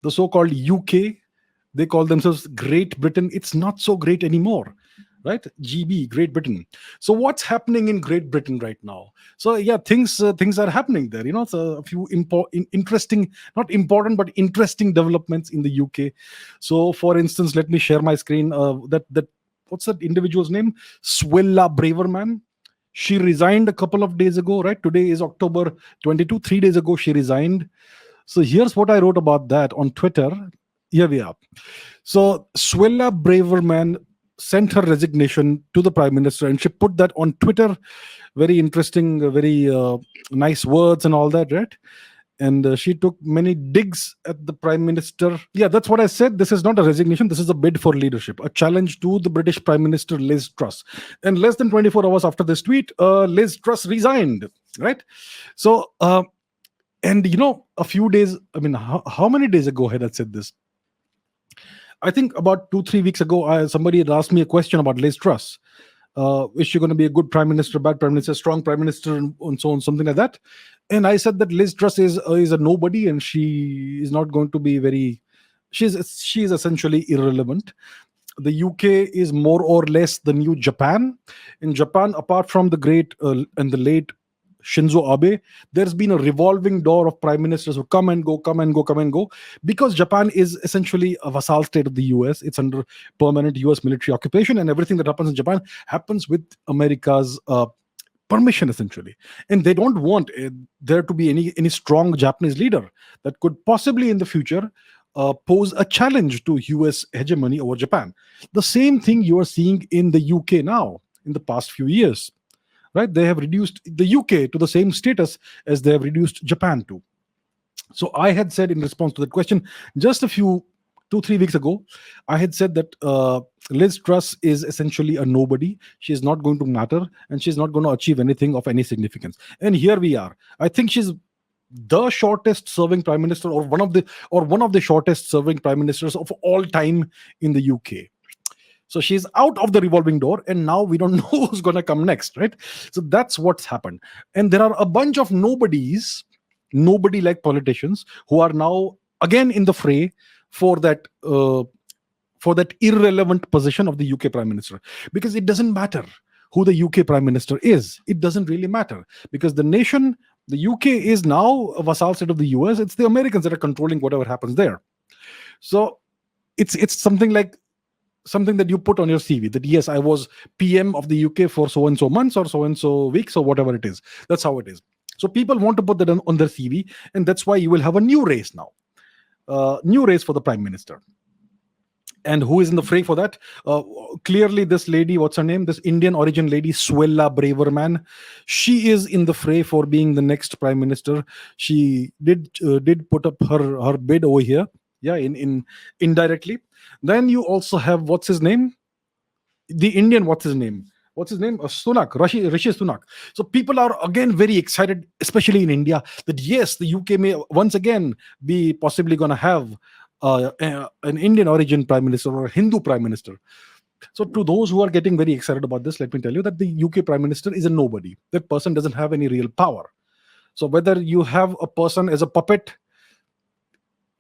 The so-called UK, they call themselves Great Britain. It's not so great anymore, right? GB, Great Britain. So what's happening in Great Britain right now? So yeah, things are happening there. So a few interesting, not important but interesting developments in the UK. So for instance, let me share my screen. That what's that individual's name? Swella Braverman. She resigned a couple of days ago, right? Today is October 22. 3 days ago, she resigned. So here's what I wrote about that on Twitter. Here we are. So Swella Braverman sent her resignation to the prime minister, and she put that on Twitter. Very interesting, very nice words and all that, right? And she took many digs at the prime minister. Yeah, that's what I said. This is not a resignation. This is a bid for leadership, a challenge to the British Prime Minister Liz Truss. And less than 24 hours after this tweet, Liz Truss resigned. Right. So, and a few days. I mean, how many days ago had I said this? I think about 2-3 weeks ago, somebody had asked me a question about Liz Truss. Is she going to be a good prime minister, bad prime minister, strong prime minister, and so on, something like that? And I said that Liz Truss is a nobody, and she is not going to be very. She's essentially irrelevant. The UK is more or less the new Japan. In Japan, apart from the great and the late Shinzo Abe, there's been a revolving door of prime ministers who come and go, come and go, come and go, because Japan is essentially a vassal state of the US. It's under permanent US military occupation, and everything that happens in Japan happens with America's permission, essentially. And they don't want there to be any strong Japanese leader that could possibly in the future pose a challenge to US hegemony over Japan. The same thing you are seeing in the UK now in the past few years, right? They have reduced the UK to the same status as they have reduced Japan to. So I had said in response to that question just a few 2-3 weeks ago, I had said that Liz Truss is essentially a nobody. She is not going to matter, and she's not going to achieve anything of any significance. And here we are. I think she's the shortest serving prime minister, or one of the shortest serving prime ministers of all time in the UK. So she's out of the revolving door, and now we don't know who's going to come next, right? So that's what's happened. And there are a bunch of nobodies, nobody like politicians, who are now again in the fray for that irrelevant position of the UK prime minister, because it doesn't matter who the UK prime minister is. It doesn't really matter, because the UK is now a vassal state of the US. It's the Americans that are controlling whatever happens there. So it's something that you put on your CV, that yes, I was PM of the UK for so and so months or so and so weeks or whatever it is. That's how it is. So people want to put that on their CV, and that's why you will have a new race now, new race for the prime minister. And who is in the fray for that? Clearly, this lady, what's her name? This Indian origin lady, Swella Braverman. She is in the fray for being the next prime minister. She did put up her bid over here, yeah, in indirectly. Then you also have, what's his name? The Indian, what's his name? Sunak, Rishi Sunak. So people are again very excited, especially in India, that yes, the UK may once again be possibly going to have an Indian origin prime minister or a Hindu prime minister. So to those who are getting very excited about this, let me tell you that the UK prime minister is a nobody. That person doesn't have any real power. So whether you have a person as a puppet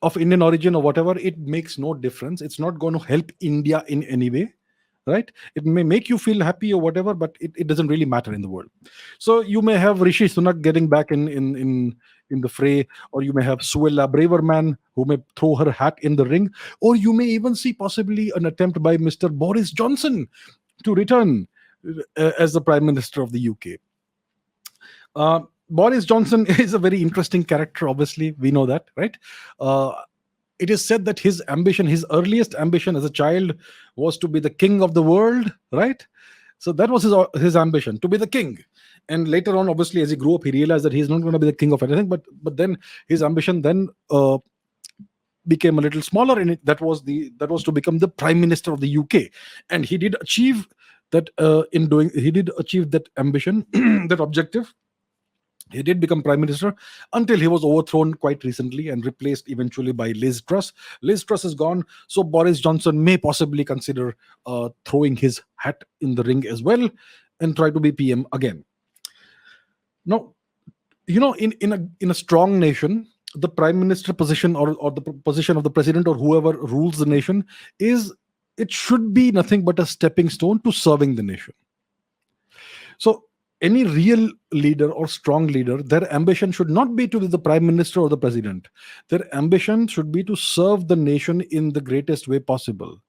of Indian origin or whatever, it makes no difference. It's not going to help India in any way, right? It may make you feel happy or whatever, but it doesn't really matter in the world. So you may have Rishi Sunak getting back in the fray, or you may have Suella Braverman, who may throw her hat in the ring, or you may even see possibly an attempt by Mr. Boris Johnson to return as the Prime Minister of the UK. Boris Johnson is a very interesting character, obviously. We know that, right? It is said that his earliest ambition as a child, was to be the king of the world, right? So that was his ambition, to be the king. And later on, obviously, as he grew up, he realized that he's not going to be the king of anything. But then his ambition then became a little smaller, and that was to become the prime minister of the UK. And he did achieve that. He did achieve that ambition, that objective. He did become prime minister until he was overthrown quite recently and replaced eventually by Liz Truss. Liz Truss is gone, so Boris Johnson may possibly consider throwing his hat in the ring as well and try to be PM again. Now, in a strong nation, the prime minister position, or the position of the president or whoever rules the nation, is it should be nothing but a stepping stone to serving the nation. So any real leader or strong leader, their ambition should not be to be the prime minister or the president. Their ambition should be to serve the nation in the greatest way possible.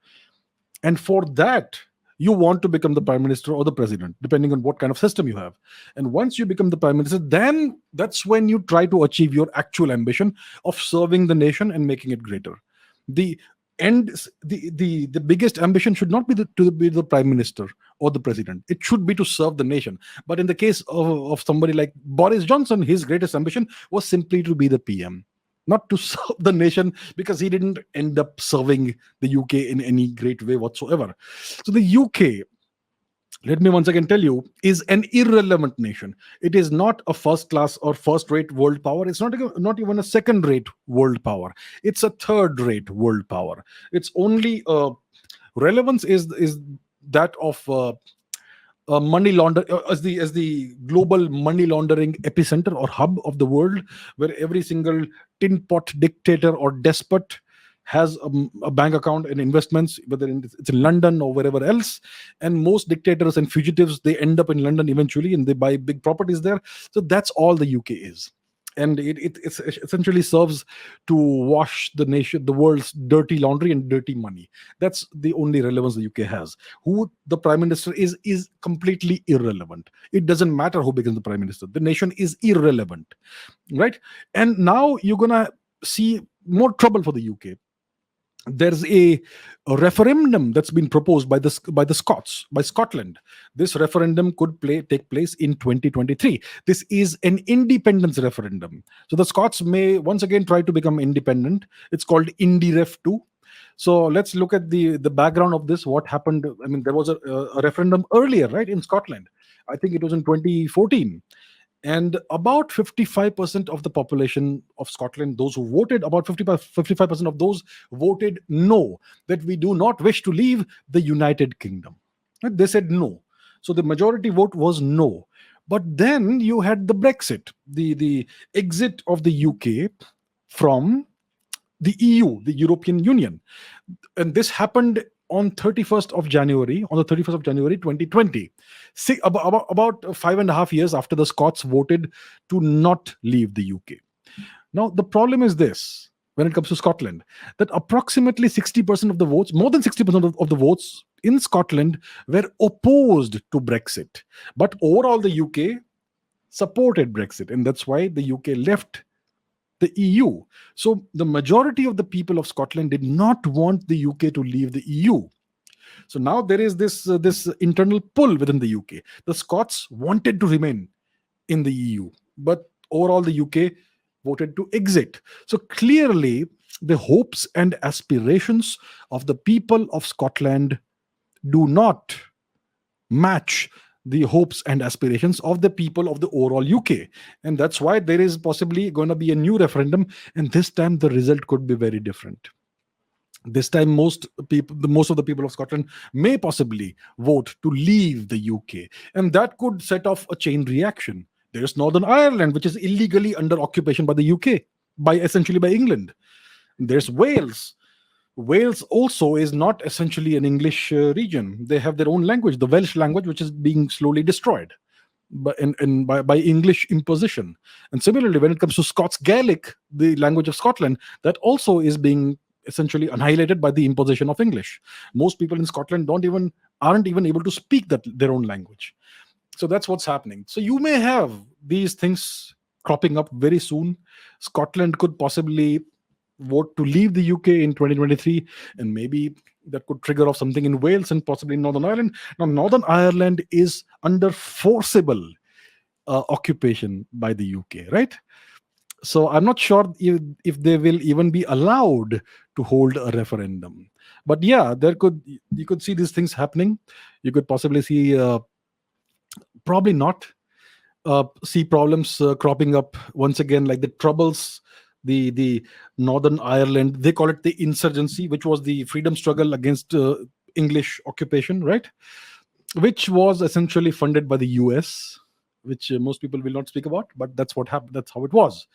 And for that, you want to become the prime minister or the president, depending on what kind of system you have. And once you become the prime minister, then that's when you try to achieve your actual ambition of serving the nation and making it greater. The the biggest ambition should not be to be the prime minister or the president. It should be to serve the nation. But in the case of somebody like Boris Johnson, his greatest ambition was simply to be the PM, not to serve the nation, because he didn't end up serving the UK in any great way whatsoever. So the UK, let me once again tell you, is an irrelevant nation. It is not a first class or first rate world power. It's not even a second rate world power. It's a third rate world power. Its only relevance is that of money launder as the global money laundering epicenter or hub of the world, where every single tin pot dictator or despot has a bank account and investments, whether it's in London or wherever else. And most dictators and fugitives, they end up in London eventually, and they buy big properties there. So that's all the UK is. And it essentially serves to wash the world's dirty laundry and dirty money. That's the only relevance the UK has. Who the prime minister is completely irrelevant. It doesn't matter who becomes the prime minister. The nation is irrelevant, right? And now you're gonna see more trouble for the UK. There's a referendum that's been proposed by the Scots, by Scotland. This referendum could take place in 2023. This is an independence referendum. So the Scots may once again try to become independent. It's called IndyRef 2. So let's look at the background of this. What happened? I mean, there was a referendum earlier, right, in Scotland. I think it was in 2014. And about 55% of the population of Scotland, those who voted, about 55% of those voted no, that we do not wish to leave the United Kingdom. Right? They said no. So the majority vote was no. But then you had the Brexit, the exit of the UK from the EU, the European Union. And this happened on 31st of January, on the 31st of January 2020. See, about 5.5 years after the Scots voted to not leave the UK. Now, the problem is this, when it comes to Scotland, that approximately 60% of the votes, more than 60% of the votes in Scotland were opposed to Brexit. But overall, the UK supported Brexit. And that's why the UK left the EU. So the majority of the people of Scotland did not want the UK to leave the EU. So now there is this internal pull within the UK. The Scots wanted to remain in the EU, but overall the UK voted to exit. So clearly, the hopes and aspirations of the people of Scotland do not match the hopes and aspirations of the people of the overall UK. And that's why there is possibly going to be a new referendum, and this time the result could be very different. This time most of the people of Scotland may possibly vote to leave the UK, and that could set off a chain reaction. There's Northern Ireland, which is illegally under occupation by the UK, essentially by England. There's Wales. Wales also is not essentially an English region. They have their own language, the Welsh language, which is being slowly destroyed by English imposition. And similarly, when it comes to Scots Gaelic, the language of Scotland, that also is being essentially annihilated by the imposition of English. Most people in Scotland aren't even able to speak their own language. So that's what's happening. So you may have these things cropping up very soon. Scotland could possibly vote to leave the UK in 2023, and maybe that could trigger off something in Wales and possibly Northern Ireland. Now, Northern Ireland is under forcible occupation by the UK, right? So I'm not sure if they will even be allowed to hold a referendum. But yeah, you could see these things happening. You could possibly see, probably not, see problems cropping up once again, like the troubles, the Northern Ireland, they call it the insurgency, which was the freedom struggle against English occupation, right? Which was essentially funded by the US, which most people will not speak about, but that's what happened. That's how it was.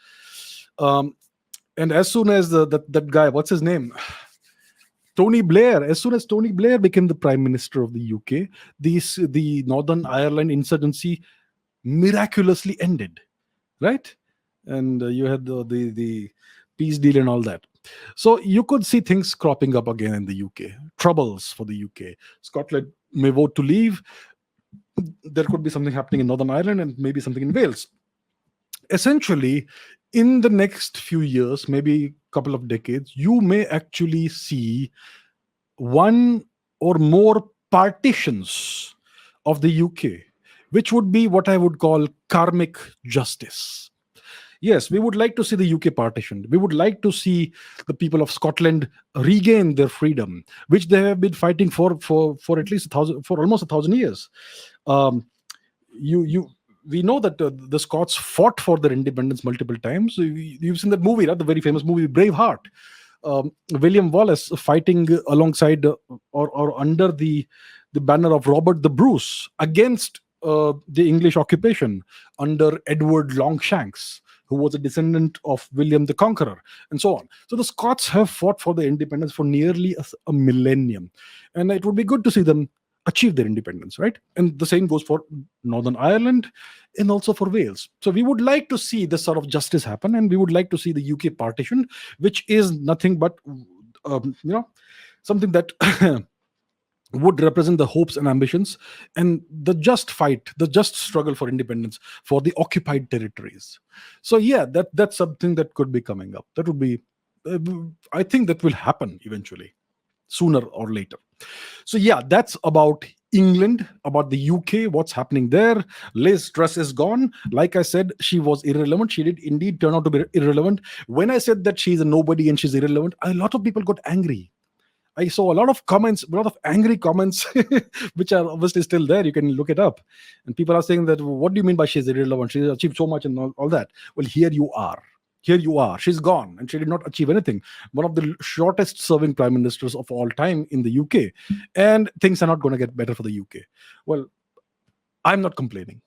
And as soon as that guy, what's his name? Tony Blair. As soon as Tony Blair became the Prime Minister of the UK, the Northern Ireland insurgency miraculously ended, right? And you had the peace deal and all that. So you could see things cropping up again in the UK. Troubles for the UK. Scotland may vote to leave. There could be something happening in Northern Ireland and maybe something in Wales. Essentially, in the next few years, maybe couple of decades, you may actually see one or more partitions of the UK, which would be what I would call karmic justice. Yes, we would like to see the UK partitioned. We would like to see the people of Scotland regain their freedom, which they have been fighting for at least 1,000, for almost 1,000 years. Um, you We know that the Scots fought for their independence multiple times. You've seen that movie, right? The very famous movie Braveheart. William Wallace fighting alongside or under the banner of Robert the Bruce against the English occupation under Edward Longshanks, who was a descendant of William the Conqueror, and so on. So the Scots have fought for their independence for nearly a millennium, and it would be good to see them achieve their independence, right? And the same goes for Northern Ireland and also for Wales. So we would like to see this sort of justice happen, and we would like to see the UK partition, which is nothing but something that would represent the hopes and ambitions and the just fight, the just struggle for independence for the occupied territories. So yeah, that's something that could be coming up. That would be, I think, that will happen eventually, sooner or later. So yeah, that's about England, about the UK, what's happening there. Liz Truss is gone. Like I said, she was irrelevant. She did indeed turn out to be irrelevant. When I said that she's a nobody and she's irrelevant, a lot of people got angry. I saw a lot of comments, a lot of angry comments, which are obviously still there. You can look it up. And people are saying that, what do you mean by she's irrelevant? She's achieved so much and all that. Well, here you are. Here you are. She's gone and she did not achieve anything. One of the shortest serving prime ministers of all time in the UK. And things are not going to get better for the UK. Well, I'm not complaining.